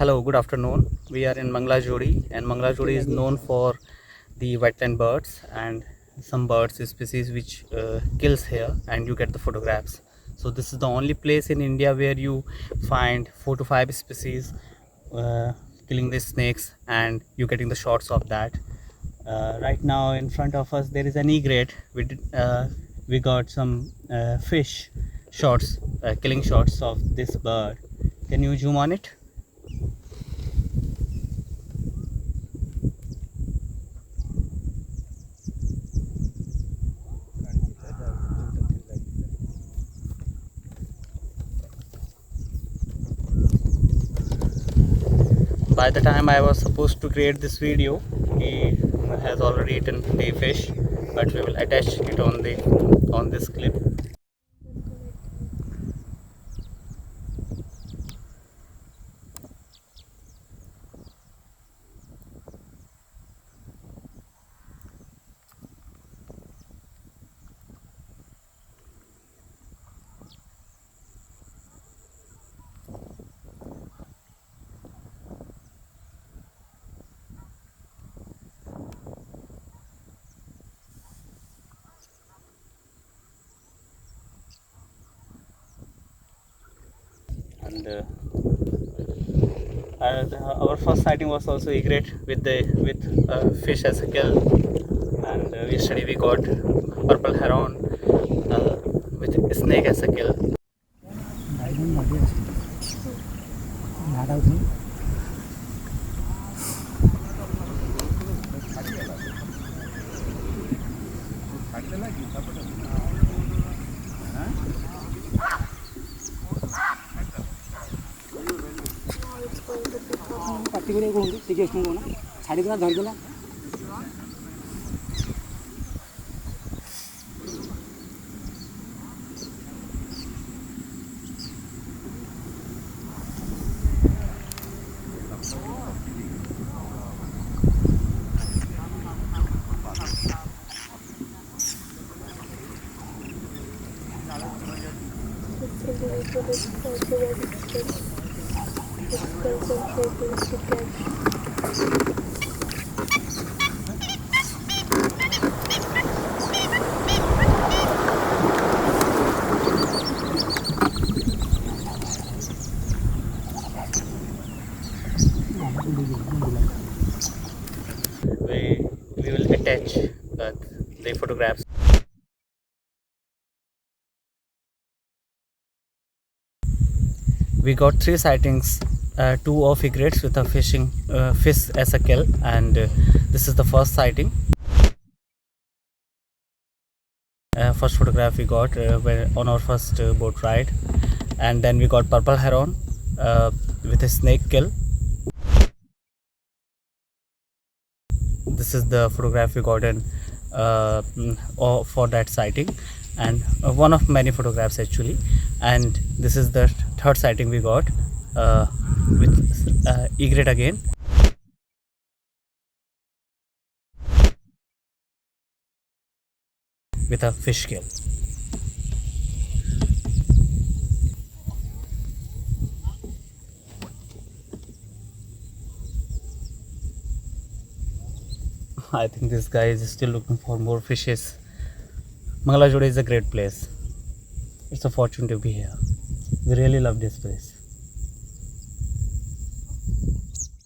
Hello, good afternoon. We are in Mangalajodi, and Mangalajodi is known for the wetland birds and some birds species which kills here, and you get the photographs. So this is the only place in India where you find 4 to 5 species killing the snakes, and you getting the shots of that. Right now in front of us there is an egret. We got some fish shots, killing shots of this bird. Can you zoom on it? By the time I was supposed to create this video, he has already eaten the fish, but we will attach it on this clip. And our first sighting was also egret with fish as a kill. And yesterday we got purple heron with snake as a kill. We will attach the photographs. We got 3 sightings, 2 of egrets with a fish as a kill, and this is the first sighting. First photograph we got on our first boat ride, and then we got purple heron with a snake kill. This is the photograph we got in for that sighting, and one of many photographs actually. And this is the third sighting we got with egret again. With a fish kill. I think this guy is still looking for more fishes. Mangalajodi is a great place. It's a fortune to be here. We really love this place.